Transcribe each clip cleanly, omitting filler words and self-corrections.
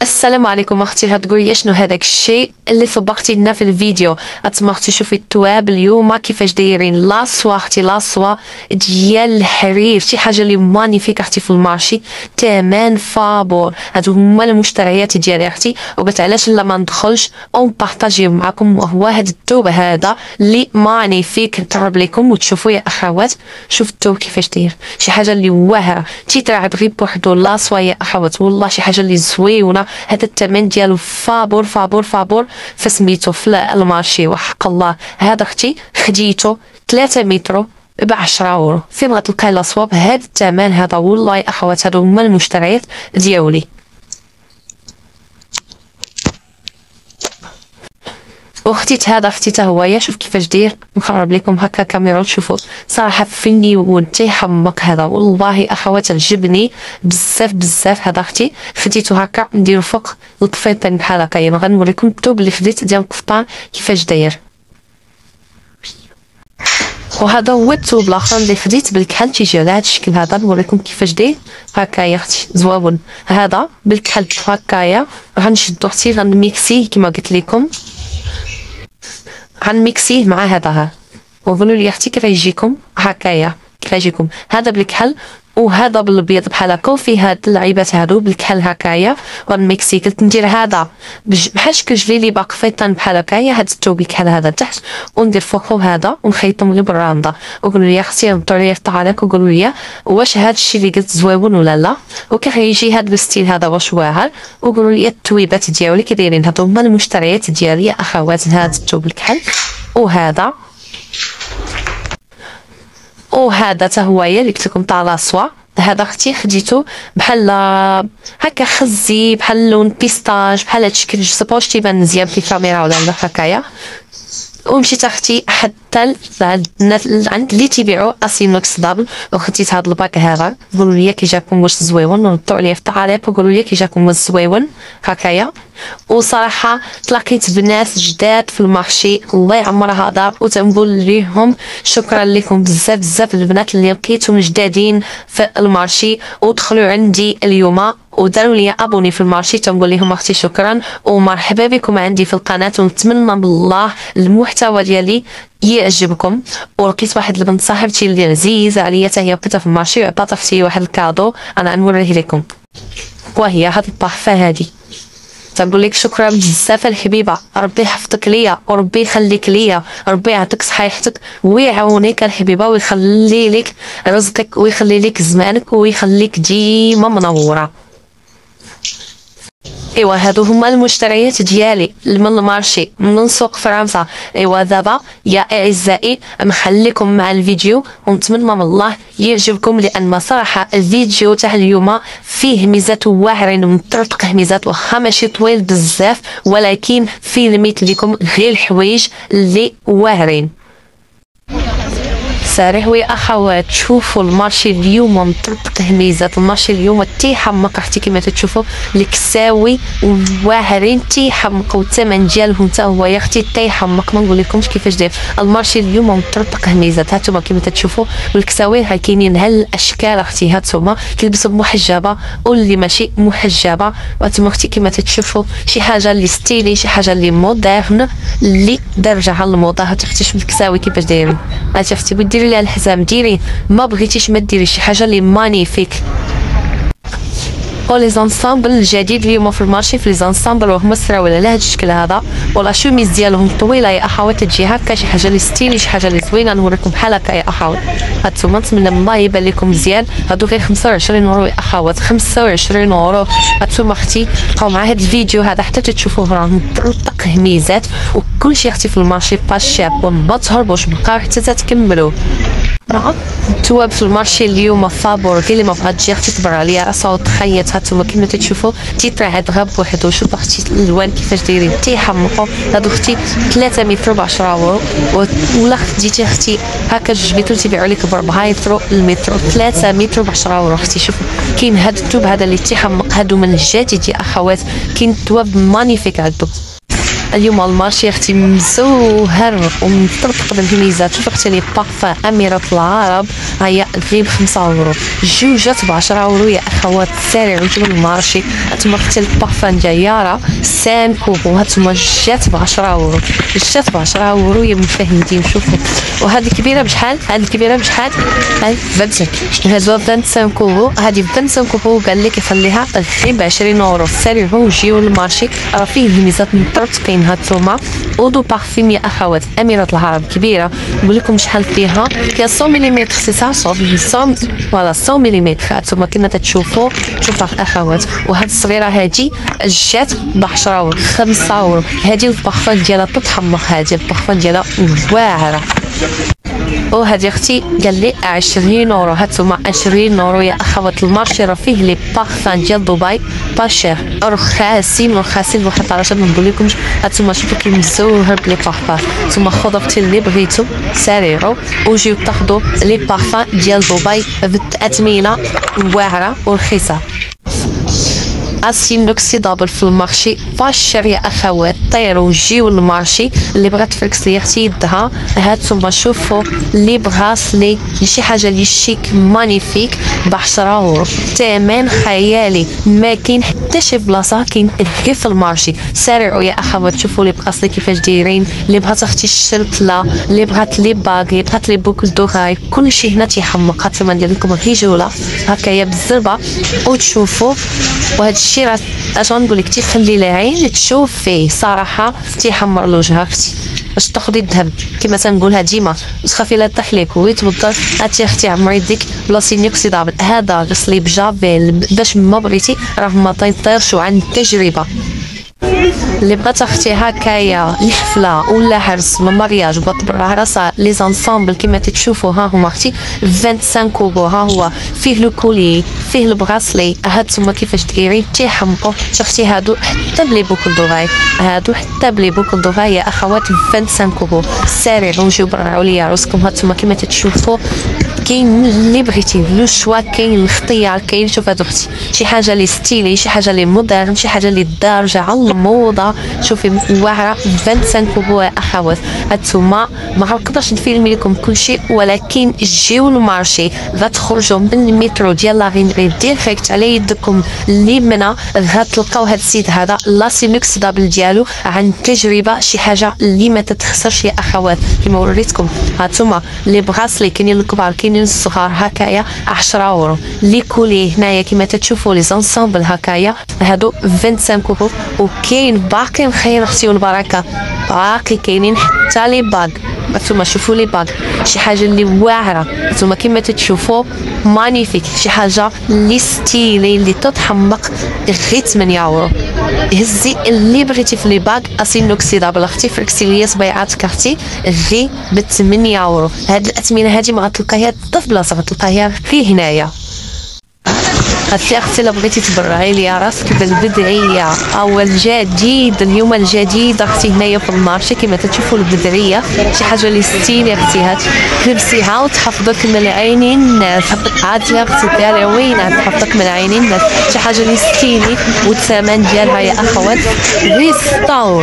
السلام عليكم اختي. هتقولي شنو هذاك الشيء اللي صبغتي لنا في الفيديو؟ غتسمعتي تشوفي التواب اليوم كيفاش دايرين لاصوا اختي، لاصوا ديال الحرير، شي حاجه اللي مانيفيك اختي في المارشي، تمن فابور. هادو هما المشتريات ديالي اختي، وقلت علاش لا ما ندخلش او نبارطاجيو معكم. وهو هاد الثوب هذا اللي مانيفيك، نقرب لكم وتشوفوا يا اخوات. شوف الثوب كيفاش داير، شي حاجه اللي واهره تيتراعب غير بوحدو لاصوا يا اخوات، والله شي حاجه اللي زويونه. هذا الثمن ديالو فابور فابور فابور فسميتو في المارشي، وحق الله هذا اختي خديتو 3 متر ب10 €. فين غتلقاي لاصواب هذا الثمن هذا؟ والله يا اخوات هادو هما المشتريات ديالي. وخديت هذا اختي تا هويا، شوف كيفاش داير، نقرب لكم هكا كاميرا تشوفوا. صراحه فني وتيحمق هذا، والله اخوات عجبني بزاف بزاف. هذا اختي خديته هكا نديرو فوق القفيطين بحال هكا. يعني غنوريكم الثوب اللي خديت ديال القفطان كيفاش داير. وهذا هو الثوب الاخر اللي خديت بالكحل، تيجي على هذا الشكل هذا. نوريكم كيفاش داير هكايا اختي، زوون. هذا بالكحل هكايا غنشدو اختي، غنميكسيه كما قلت لكم، غنميكسيه مع هذا. وقولوا لي اختي كيف يجيكم هكايا، كيف يجيكم هذا بالكحل وهذا بالابيض بحال هكا، وفيه هاد اللعيبات هادو بالكحل هكايا. غنميكسي، قلت ندير هذا بحال شكل جليلي باقفيطان بحال هكايا، هاد الثوب بالكحل هذا تحت، وندير فوقه هذا ونخيطهم غير بالراندا. وقولوا لي اختي هبطوا لي في التعليق وقولوا لي واش هاد الشيء اللي قلت زويون ولا لا، وكيف يجي هاد الستيل هذا واش واعر. وقولوا لي التويبات ديالي كي دايرين. هادو هما المشتريات ديالي يا اخوات، هاد الثوب بالكحل وهذا وهذا تا هويا اللي قلت لكم تاع لاصوا. هذا اختي خديتو بحال هكا خزي، بحال لون بيستاج، بحال هاد الشكل. سبوش تيبان مزيان في الكاميرا ولا لا هكايا. ومشيت اختي حتى عند اللي تيبيعوا اسينوكس دابل، وخديت هاد الباك هذا. قولوا لي كي جاكم واش زويون، ردوا عليا في التعليق وقولوا لي كي جاكم واش زويون هكايا. وصراحه تلاقيت بنات جداد في المارشي الله يعمرها دار، وتنقول ليهم شكرا لكم بزاف بزاف البنات اللي لقيتهم جدادين في المارشي ودخلوا عندي اليوم وداروا لي ابوني في المارشي. تنقول لهم اختي شكرا ومرحبا بكم عندي في القناه، ونتمنى بالله المحتوى ديالي يعجبكم. ولقيت واحد البنت صاحبتي اللي عزيزه عليا حتى هي لقيتها في المارشي وعطات اختي واحد الكادو، انا نوريه لكم. وهي هاد الطحفه هادي. تنقول لك شكرا بزاف الحبيبه، ربي يحفظك ليا وربي يخليك ليا، ربي يعطيك صحيحتك ويعاونك الحبيبه، ويخلي لك رزقك ويخلي لك زمانك ويخليك ديما منوره. ايوا هادو هما المشتريات ديالي من المارشي من سوق فرنسا. ايوا دابا يا اعزائي نخليكم مع الفيديو، ونتمنى من الله يعجبكم، لان صراحه الفيديو تاع اليوم فيه ميزات واعرين ومطرطق ميزات، واخا ماشي طويل بزاف ولكن فيه لميت لكم غير الحوايج اللي واعرين. سارحوا يا اخوات، شوفوا المارشي اليوم مطرطق ميزات. المارشي اليوم تيحمق اختي كما تشوفوا، الكساوي واعرين تيحمقوا، الثمن ديالهم حتى هو يا اختي تيحمق. ما نقول لكمش كيفاش داير المارشي اليوم مطرطق ميزات. هانتوما كما تشوفوا، والكساوي ها كاينين هالاشكال اختي. هانتوما كيلبسوا محجبه واللي ماشي محجبه. وانتوما اختي كما تشوفوا شي حاجه اللي ستيلي، شي حاجه اللي مودرن اللي دارجه على الموضه. هاتي شوفي الكساوي كيفاش دايرين. هاتي اختي ديري لها الحزام، ديري ما بغيتيش ما ديري شي حاجه اللي مانيفيك. لي زانسامبل الجديد اليوم في المارشي، في لي زانسامبل وهما السراول على هذا الشكل هذا، ولا شوميز ديالهم طويله يا اخوات تجي هكا، شي حاجه اللي ستيلي، شي حاجه اللي زوينه. نوريكم بحال هكا يا اخوات. هانتوما نتمنى من الله يبان لكم مزيان. هادو غير 25 € يا اخوات، 25 €. هانتوما اختي بقاو مع هذا الفيديو هذا حتى تشوفوه، راه مطرطق هميزات وكلشي اختي في المارشي با شاب. وما تهربوش، بقاو حتى تكملوا. التواب في المارشي اليوم فابور، كاين اللي ما بغات تجي اختي تبر عليها راسها وتخيط. هانتوما كيما تشوفوا تيترعد غير بوحدو. شوف اختي الالوان كيفاش دايرين تيحمقوا. هادو اختي 3 متر ب10 €، ولا خديتي اختي هكا 2 متر تيبيعوا لك ب4 يورو المتر، 3 متر ب10 € اختي. شوفوا كاين هاد الثوب هذا اللي تيحمق، هادو من الجديد يا اخوات، كاين الثواب مانيفيك عندو. اليوم المارشي اختي مزوهر ومطرطق بالميزات. شوف اختي لي بارفان اميرة العرب هيا غير ب5 €، جوجات ب10 € يا اخوات. سارعوا نجيبوا المارشي. هانتوما اختي البارفان ديال يارا 5 كوبو، هانتوما جات ب10 €، جات ب10 € يا مشاهدين. شوفوا وهذه كبيره بشحال؟ هذه الكبيره بشحال؟ هاي 25، هذو 25 كوبو. هذه 25 كوبو قال لك يخليها غير ب20 €. سارعوا وجيو للمارشي راه فيه الميزات مطرطقين. هانتوما اودو بارفيم يا اخوات اميرة العرب كبيره، نقول لكم شحال فيها 100 ملم سي سا 100 فوالا 100 ملم. هانتوما كما تتشوفوا شوفوا الاخوات. وهاد الصغيره هادي جات ب10 €، 5 €. هادي البارفان ديالها تتحمق، هادي البارفان ديالها واعره. وهذه اختي قال لي 20 €. هانتوما 20 € يا اخوات. المارشي راه فيه لي بارفان ديال دبي با شير، رخاصين بواحد الدرجه ما نقول لكمش. هانتوما شوفوا كي مزوهر بلي بارفان. نتوما خذوا اختي اللي بغيتو سارعوا وجيو تاخذوا لي بارفان ديال دبي بالتأثمينه واعره ورخيصه. اسي نوكسيدابل في المارشي فاشر يا اخوات. طيروا جيو للمارشي. اللي بغات تفركس لي اختي يدها. هانتوما شوفوا لي براسلي شي حاجه لي شيك مانيفيك ب10 €، ثمن خيالي ما كاين حتى شي بلاصه كاين غير في المارشي. سارعوا يا اخوات شوفوا لي براسلي كيفاش دايرين. اللي بغات اختي الشلتله، اللي بغات لي باغ، اللي بغات لي بوكل دوغاي، كلشي هنا تيحمق. هانتوما ندير لكم غير جوله هكايا بالزربه وتشوفوا. وهذا الشيء راه اش غنقول لك تيخلي العين تشوف فيه صراحه تيحمر الوجه. اختي باش تاخدي الذهب كما تنقولها ديما تخافي لا طيح ليك ويتوضر. هاتي اختي عمري ديك بلاصي نوكسيدابل. هذا غسلي بجافيل باش ما بغيتي راه ما تيطيرش عن التجربه. اللي بغات اختي هكايا الحفله ولا عرس من مارياج بغات تبرع راسها لي زانسامبل كما تشوفوا ها هما اختي 25 كوبو. ها هو فيه لو كولي فيه البراسلي. هانتوما كيفاش دايرين تيحمقوا. شفتي هادو حتى بلي بوكل دوغاي، هادو حتى بلي بوكل دوغاي يا اخوات 25 كوبو. سارعوا وجيو برعوا ليا راسكم. هانتوما كما تشوفوا كاين اللي بغيتي لو شوا، كاين الاختيار كاين. شوف هادو اختي شي حاجه لي ستيلي، شي حاجه لي مودرن، شي حاجه لي دارجه على الموضه. شوفي واعره 25 كوبو يا اخوات. هانتوما ما نقدرش نفيلمي لكم كلشي ولكن جيو للمارشي غتخرجوا من المترو ديال لا غينري ديريكت على يدكم اليمنى غتلقاو هاد السيد هذا لاسي نوكسيدابل ديالو عن تجربه شي حاجه اللي ما تتخسرش يا اخوات. كما وريتكم هانتوما لي براسلي كاينين الكبار كاينين الصغار هكايا 10 €. لي كولي هنايا كما تشوفوا لي زانسامبل هكايا هادو 25 كوبو. وكاين باقي الخير اختي والبركه باقي كاينين حتى لي باغ. نتوما شوفوا لي باغ شي حاجه اللي واعره. نتوما كما تشوفوا مانيفيك شي حاجه اللي ستيلي اللي تتحمق غير 8 €. هزي اللي بغيتي في لي باغ اسي نوكسيدابل اختي فركسي ليا صبيعاتك اختي غير ب8 €. هاد الاثمنه هادي ما غتلقايها حتى في بلاصه غتلقايها في هنايا. هاتي اختي الا بغيتي تبرعي ليا راسك بالبدعيه او الجديد اليوم الجديد اختي هنايا في المارشي كما تشوفوا البدعيه شي حاجه اللي ستيل يا اختي. هات لبسيها وتحفظك من عينين الناس. عاد يا اختي ديالي وين تحفظك من عينين الناس. شي حاجه اللي ستيلي والثمن ديالها يا اخوات غير 6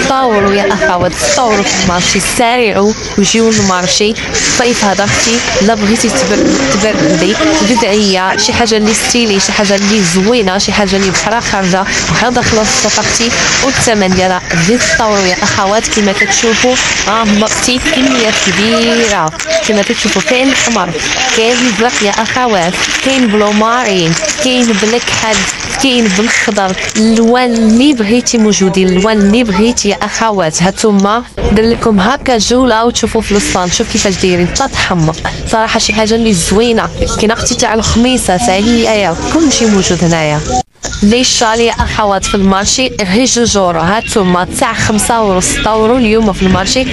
€. يا اخوات 6 € في المارشي. سارعوا وجيو للمارشي. الصيف هذا اختي لا بغيتي تبردي بدعيه شي حاجه اللي ستيلي شي حاجه اللي زوينه شي حاجه اللي بحرا خارجه وحنا داخله السوق اختي والثمن ديالها غير 6 € يا اخوات. كما تشوفوا هما اختي كميات كبيره كما تشوفوا. كاين الاحمر كاين الازرق يا اخوات كاين بلو مارين كاين بلاك حد كاين بالخضر. الالوان اللي بغيتي موجودين الالوان اللي بغيتي يا اخوات. هانتوما ندير لكم هكا جوله وتشوفوا في الصال شوف كيفاش دايرين تتحمق صراحه شي حاجه اللي زوينه. كاين اختي تاع الخميسه هي كلشي موجود هنايا. لي شالي يا اخوات في المارشي غير 2 €. هانتوما تاع 5 € 6 € اليوم في المارشي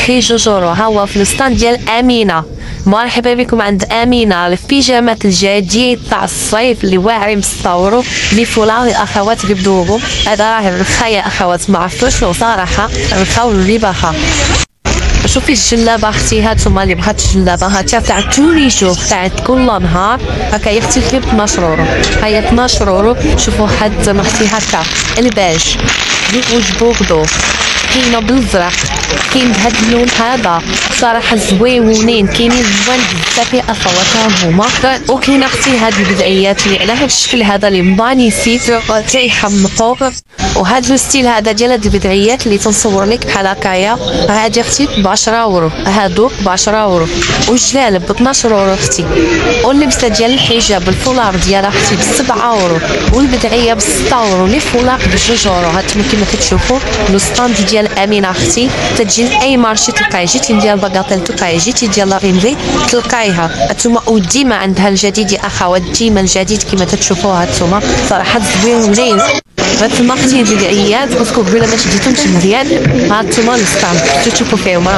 غير 2 €. ها هو في الستاند ديال امينه. مرحبا بكم عند امينه. البيجامات الجديد تاع الصيف اللي واعرين ب 6 € لي فولار يا اخوات غيبدوهم. هذا راه رخا يا اخوات ما عرفتوش صراحه رخاو الرباحه. شوفي الجلابه اختي، هانتوما اللي بغات الجلابه هاتها تاع توني جور تاع كل نهار هكا يختي غير 12 اورو. هيا 12 اورو. شوفوا هاد اختي هكا الباج روج بوردو، كاينه بالزرق، كاين بهاد اللون هذا صراحه زويونين، كاينين زوين بزاف يا اخواتها هما. وكاين اختي هاد البدعيات اللي على هاد الشكل هذا اللي مانيفيك تيحمقوا. وهاد لو ستيل هذا ديال هاد البدعيات اللي تنصور لك بحال هكايا، هادي اختي ب 10 اورو، هادوك ب 10 اورو، والجلالب ب 12 اورو اختي، واللبسه ديال الحجاب الفولار ديالها اختي ب 7 اورو، والبدعيه ب 6 اورو، لي فولار ب 2 اورو. هانتوما كيما كتشوفوا لو ستاند ديال امينه اختي، تجي لاي مارشي تلقاي، جيتي ديال باكاطيل تلقاي، جيتي ديال لارينري تلقايها هانتوما، وديما عندها الجديد يا اخوات، ديما الجديد كيما تتشوفوها هانتوما صراحه زوينين. هانتوما اختي البدعيات باسكو قبيله ما شديتهمش مزيان، هانتوما الستاند تشوفوا فيهم.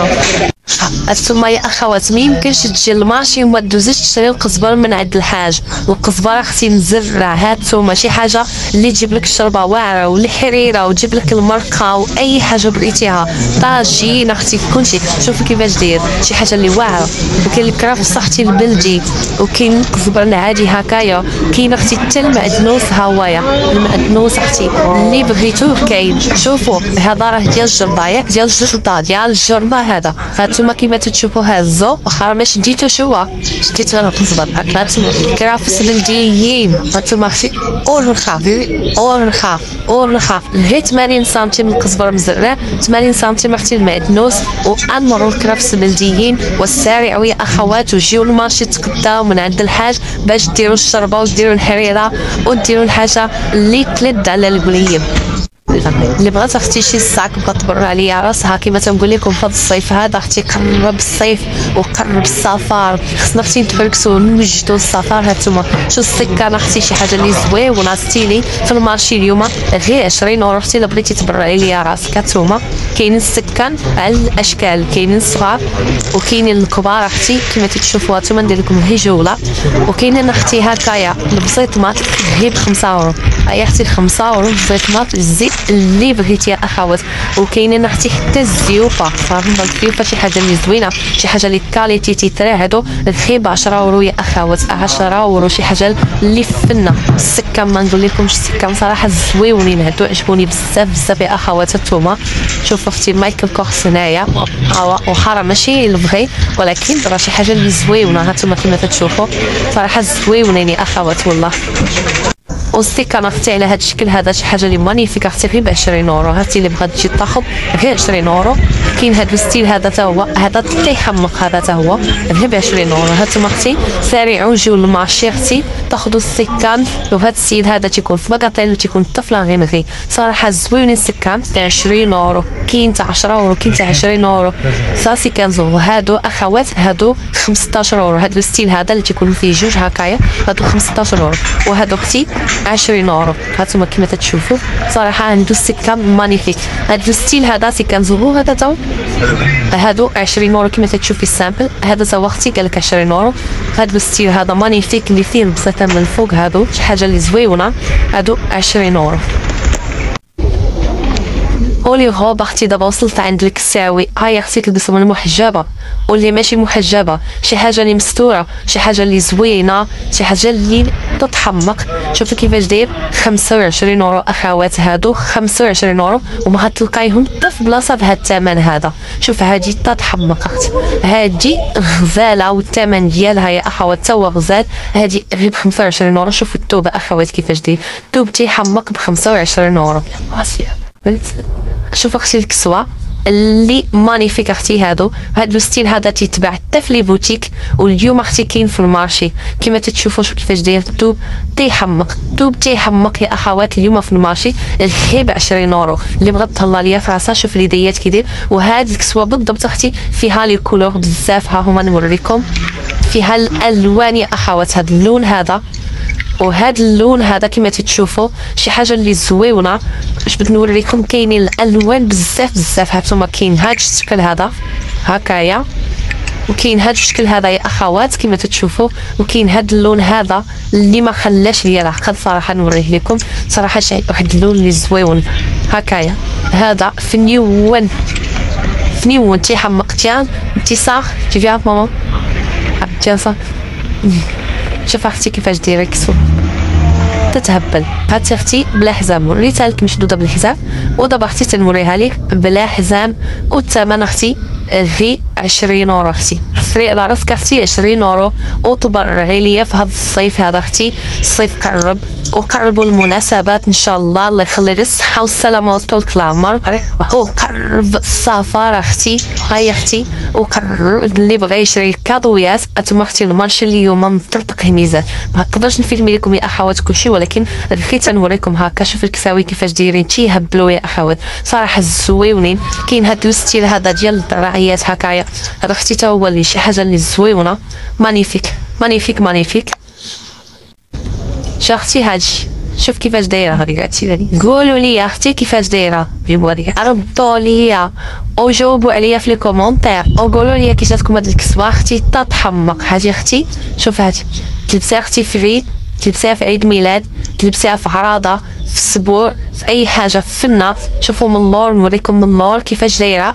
هانتوما يا اخوات ما يمكنش تجي للمارشي وما دوزيش تشري القزبر من عند الحاج. القزبره اختي مزرع، هانتوما شي حاجه اللي تجيب لك الشربه واعره والحريره وتجيب لك المرقه واي حاجه بغيتيها، طاجين اختي كلشي. شوفي كيفاش داير شي حاجه اللي واعره. وكاين الكرافس اختي البلدي، وكاين القزبر العادي هكايا، كاين اختي حتى المعدنوس هوايا، المعدنوس اختي اللي بغيتوه كاين. شوفوا هذا راه ديال الجرده ياك، ديال الجرده ديال الجرده هذا. هانتوما كيما تتشوفوا هازو واخا ما شديتوش، هو شديت غير القزبر هكا. هانتوما الكرافس بلديين، هانتوما اختي اور رخاف اور رخاف اور رخاف، غير 80 سنتيم القزبر مزرع، 80 سنتيم اختي المعدنوس. وانمروا الكرافس بلديين والسارعوا يا اخوات، وجيو المارشي تقداو من عند الحاج باش ديروا الشربه وديروا الحريره وديروا الحاجه اللي تلد على القليب. اللي بغات اختي شي ساك بغات تبرع عليا راسها كيما تنقول لكم في هذا الصيف هذا اختي، قرب الصيف وقرب السفر، خصنا اختي نتفركسوا ونوجدوا السفر. هانتوما شو السكان اختي شي حاجه اللي زويونه ستيلي في المارشي اليوم غير 20 اورو اختي. الا بغيتي تبرعي ليا راسك هانتوما كاينين السكان على الاشكال، كاينين الصغار وكاينين الكبار اختي كيما تشوفوا هانتوما. ندير لكم هي جوله. وكاينين اختي هكايا البسيطمات هي ب 5 اورو، هي اختي 5 اورو البسيطمات الزيت اللي بغيتي يا اخوات. وكاينين اختي حتى الزيوفه، صافي الزيوفه شي حاجه اللي زوينه، شي حاجه اللي كاليتي تيتري هادو غير ب 10 اورو يا اخوات، 10 اورو شي حاجه اللي فنه. السكان ما نقول لكمش، السكان صراحه زويونين هادو، عجبوني بزاف بزاف يا اخوات. هانتوما شوفوا اختي مايكل كورس هنايا، وخا ماشي البغي ولكن راه شي حاجه اللي زويونه. هانتوما كيما تشوفوا صراحه زويونين يا اخوات والله. والستيكان اختي على هذا الشكل هذا شي حاجه اللي مانيفيك اختي غير ب 20 اورو. هاتي اللي بغات تجي تاخذ غير 20 اورو. كاين هذا الستيل هذا تا هو، هذا تيحمق هذا تا هو غير ب 20 اورو. هانتوما اختي سارعوا جيو للمارشي اختي تاخذوا السكان. وهذا السيد هذا تيكون في باكاطيل وتيكون طفله غير صراحه زوينين. السكان تاع 20 اورو، كاين تاع 10 اورو، كاين تاع 20 اورو. ساسي كنزو هادو اخوات هادو 15 اورو. هذا الستيل هذا اللي تيكون فيه جوج هكايا هادو 15 اورو، وهادو اختي 20 اورو. هانتوما كيما تتشوفوا صراحه عنده السكان مانيفيك. هذا الستيل هذا سي كنزو هذا تا هادو 20 اورو كيما تتشوفي السامبل. هذا تا اختي قال لك 20 اورو. هذا الستيل هذا مانيفيك اللي فيه البسيطه من الفوق، هادو شي حاجه اللي زويونه، هادو 20 اورو. قولي غوب اختي دابا وصلت عند الكساوي. هاي اختي تلبسهم المحجبه واللي ماشي محجبه، شي حاجه اللي مستوره، شي حاجه اللي زوينه، شي حاجه اللي تتحمق. شوفي كيفاش داير 25 اورو اخوات، هادو 25 اورو وما غتلقايهم حتى في بلاصه بهذا الثمن هذا. شوف هادي تتحمق اخت، هادي غزاله والثمن ديالها يا اخوات تا هو غزال. هادي غير ب 25 اورو. شوفوا الثوب اخوات كيفاش داير، الثوب تيحمق ب 25 اورو. شوف اختي الكسوه اللي مانيفيك اختي، هادو ستيل هذا تيتباع حتى في لي بوتيك، واليوم اختي كاين في المارشي كيما تتشوفوا. شوف كيفاش داير الثوب تيحمق، الثوب تيحمق يا اخوات اليوم في المارشي غير ب 20 اورو. اللي بغات تهلا ليا في راسها شوف اليديات كي داير. وهاد الكسوه بالضبط اختي فيها لي كولور بزاف، ها هما نوريكم فيها الالوان يا اخوات. هاد اللون هذا وهذا اللون هذا كما تتشوفوا شي حاجه اللي زويونه. باش بغيت نوريكم كاينين الالوان بزاف بزاف. هانتوما كاين هذا الشكل هذا هكايا، وكاين هذا الشكل هذا يا اخوات كما تتشوفوا، وكاين هذا اللون هذا اللي ما خلاش ليا العقل صراحه نوريه لكم. صراحه شي واحد اللون اللي زويون هكايا. هذا فنيون وانتي حمقتيان انتي صح شوفي ماما حمقتيان صح. شوف اختي كيفاش دايره كسو تتهبل. هاتي اختي بلا حزام، وريتها لك مشدوده بالحزام، ودابا اختي تنوريها لك بلا حزام. والثمن اختي في 20 اورو اختي. سري على راسك اختي 20 اورو. وتبرعي ليا في هذا الصيف هذا اختي. الصيف قرب وقربوا المناسبات ان شاء الله. الله يخلي لي الصحه والسلامه وطول العمر. وقرب السفر اختي. هاي اختي وقرب اللي بغى يشري كادويات اتما اختي. المارشي اليوم مطرطق ميزان، ما نقدرش نفيلمي لكم يا اخوات كلشي، ولكن بغيت نوريكم هكا. شوف الكساوي كيفاش دايرين تيهبلوا يا اخوات صراحه زويونين. كاين هاد الستيل هذا ديال الدراعيات هكايا، هذا اختي تا هو اللي شي حاجه اللي زويونه مانيفيك مانيفيك مانيفيك. شا اختي هادشي شوف كيفاش دايره هادي. قولوا لي يا اختي كيفاش دايره، جيبوا لي ردوا لي وجاوبوا عليا في لي كومونتير وقولوا لي كي جاتكم هاد الكسوه اختي تتحمق. هادي اختي شوف هادي تلبسيها اختي في العيد، تلبسيها في عيد ميلاد، تلبسيها في عراضه، في السبوع، في اي حاجه في فنه. شوفوا من اللور نوريكم من اللور كيفاش دايره.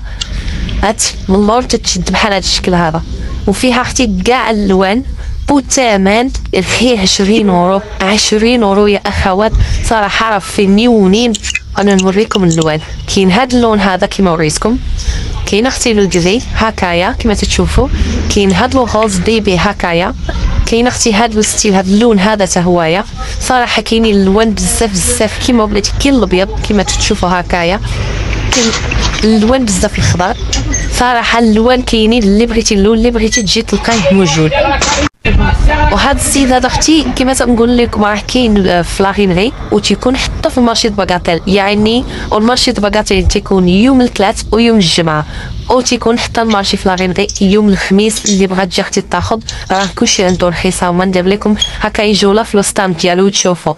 هات من اللور تتشد بحال هاد الشكل هذا، وفيها اختي كاع الالوان. والثمن فيه 20 اورو. 20 اورو يا اخوات صراحه راه فنيونين. انا نوريكم الالوان. كاين هاد اللون هذا كيما وريتكم، كاين اختي بالكري هكايا كيما تتشوفوا، كاين هاد الغوز بيبي هكايا، كاين اختي هاد الستيل هاد اللون هذا تا هوايا. صراحه كاينين الالوان بزاف بزاف كيما بلاتي. كاين الابيض كيما تتشوفوا هكايا، كاين الالوان بزاف الخضر. صراحه الالوان كاينين اللي بغيتي اللون اللي بغيتي تجي تلقاه موجود. وهذا السيد هذا اختي كما تنقول لكم راه كاين في لاغينغي وتيكون حتى في المارشي باكاتيل. يعني والمارشي باكاتيل تيكون يوم الثلاث ويوم الجمعه، وتيكون حتى المارشي في لاغينغي يوم الخميس. اللي بغات تجي اختي تاخذ راه كلشي عنده رخيصه. وما ندير لكم هكا جوله في الستام ديالو تشوفوا.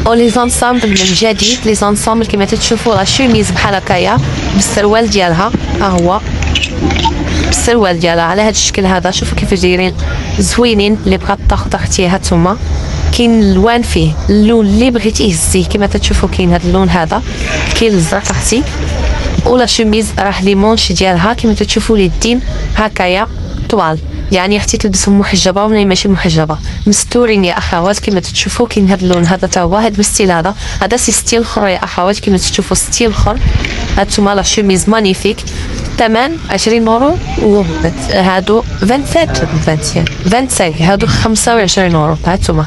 او لي زانسامبل من جديد، لي زانسامبل كما تتشوفوا لا شوميز بحال هكايا بالسروال ديالها، ها هو السروال ديالها على هذا الشكل هذا. شوفوا كيفاش دايرين زوينين. اللي بغات تاخذ اختي هانتوما كاين الوان فيه، اللون اللي بغيتي هزيه كما تتشوفوا. كاين هذا اللون هذا، كاين الزرق اختي. ولا شوميز راه لي مونش ديالها كما تتشوفوا اليدين هكايا طوال. يعني اختي تلبسهم محجبه ولا ماشي محجبه مستورين يا اخوات كما تشوفوا. كاين هذا اللون هذا تا هو هذا الستيل هذا سي ستيل اخر يا اخوات كما تشوفوا ستيل اخر. هانتوما لا شوميز مانيفيك. الثمن 20 اورو. هادو 25 هادو 25 اورو. هانتوما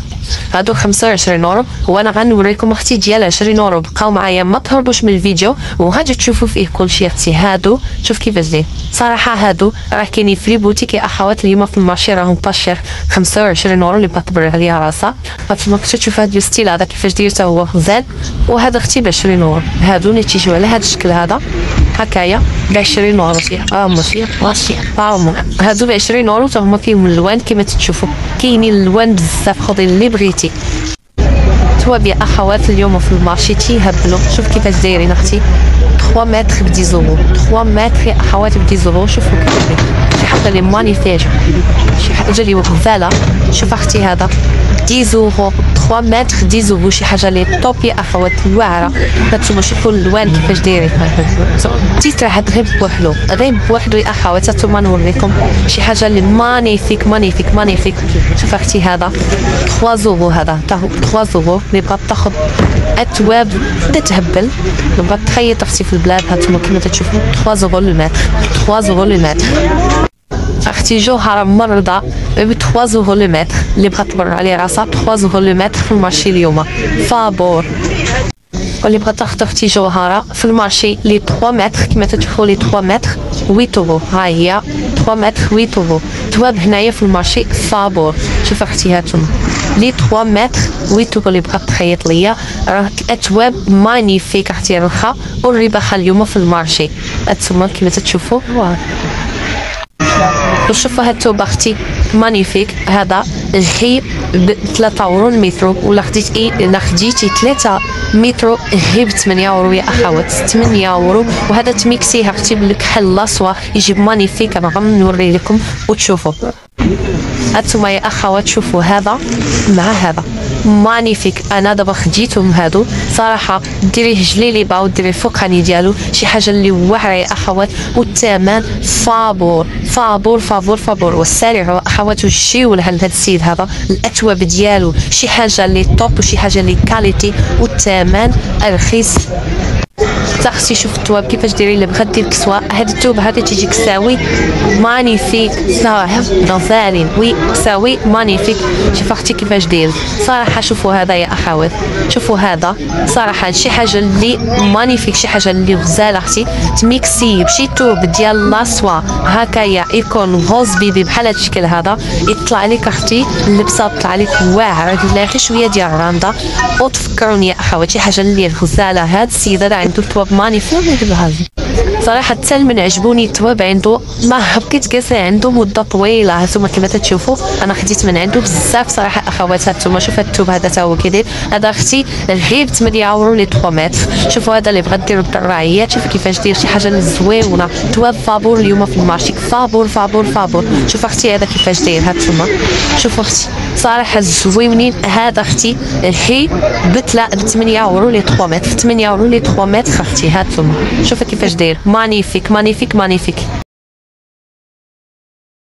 هادو 25 اورو. وانا غنوريكم اختي ديال 20 اورو. بقاو معايا ما تهربوش من الفيديو وغادي تشوفوا فيه كلشي اختي. هادو شوف كيفاش داير. صراحه هادو راه كاينين في لي بوتيك يا اخوات. اليوم في المارشي راهم باشير 25 اورو اللي بغات تبرع عليها راسها. فما كنتش تشوف هاد الستيل هذا كيفاش داير تا هو غزال. وهذا اختي ب 20 اورو. هادو اللي تيجيو على هاد الشكل هذا هكايا ب 20 اورو. ماشي هادو ب 20 اورو. تا هما فيهم الالوان كما تشوفوا. كاينين الالوان بزاف. خذي اللي بغيتي. تواب يا اخوات اليوم في المارشي تيهبلوا. شوف كيفاش دايرين اختي. 3 متر ب 10 زورو. 3 متر يا اخوات ب 10 زورو. شوفوا كيفاش شي حاجه اللي مانيفيك، شي حاجه اللي غزاله. شوف اختي هذا 10 زورو. 3 متر 10 زورو. شي حاجه اللي توب يا اخوات واعره. هانتوما شوفوا الالوان كيفاش دايرين. تيتر هاد غير بوحدو يا اخوات. هانتوما نوريكم شي حاجه اللي مانيفيك مانيفيك مانيفيك. شوف اختي هذا 3 زورو. هذا تا هو 3 زورو. اللي بغات تاخذ اثواب تتهبل، اللي بغات تخيط اختي في البلاد. هانتوما كما تشوفوا 3 زورو لو متر. 3 زورو لو متر. اختي جوهره مرضى ب 3 زورو لو متر. اللي بغات تبرع عليه راسها 3 زورو لو متر في المارشي اليوم فابور. واللي بغات تاخذ اختي جوهره في المارشي لي 3 متر كما تشوفوا لي 3 متر 8 اورو. ها هي 3 متر 8 اورو. تواب هنايا في المارشي فابور. شوف اختي هاتهم لي 3 متر 8 اورو. اللي بغات تخيط ليا راه اثواب مانيفيك اختي رخا والرباحه اليوم في المارشي. هانتوما كما تشوفوا. وشوفوا هاد الثوب اختي مانيفيك. هذا غي ب 3 اورو المترو. ولا خديتي 3 مترو غي ب 8 اورو يا اخوات. 8 اورو. وهذا تميكسيه اختي بالكحل لاصوى يجيب مانيفيك. انا غنوري لكم وتشوفوا. هانتوما يا اخوات شوفوا هذا مع هذا مانيفيك. انا دابا خديتهم هادو صراحه ديريه جليليبه وديري الفوقاني ديالو شي حاجه اللي واعره يا اخوات، والثمن فابور فابور فابور فابور. والسارعوا اخوات وجيو لهذا السيد هذا الاثواب ديالو شي حاجه اللي توب وشي حاجه اللي كاليتي والثمن رخيص. اختي شوف الثواب كيفاش ديري اللي بغات دير كسوه. هاد الثوب هذا تيجي كساوي مانيفيك صراحه غزالين وي كساوي مانيفيك. شوف اختي كيفاش داير صراحه. شوفوا هذا يا اخوات شوفوا هذا صراحه شي حاجه اللي مانيفيك شي حاجه اللي غزاله اختي. تميكسي بشي ثوب ديال لاصوا هكايا يكون غوز بيبي بحال هذا الشكل هذا يطلع لك اختي اللبسه طلع لك واعره بالله غير شويه ديال الراندا. وتفكروني يا اخوات شي حاجه اللي غزاله. هاد السيده راه عنده ثواب مانيفيك صراحه حتى من عجبوني الثواب عنده ما بقيت جالسه عنده مده طويله. هانتوما كما تشوفوا انا خديت من عنده بزاف صراحه اخوات. هانتوما شوف هاد الثوب هذا تا هو كيدير هذا اختي غير 8 يورو لي 3 متر. شوفوا هذا اللي بغات ديرو بالدراعيات شوفوا كيفاش داير شي حاجه اللي زويونه. ثواب فابور اليوم في المارشي فابور فابور فابور. شوف اختي هذا كيفاش داير. هانتوما شوفوا اختي صراحه زويونين. هذا اختي الحي بتله ب 8 يورو لي 3 متر 8 يورو لي 3 متر اختي. هانتوما شوفوا كيفاش داير مانيفيك مانيفيك مانيفيك.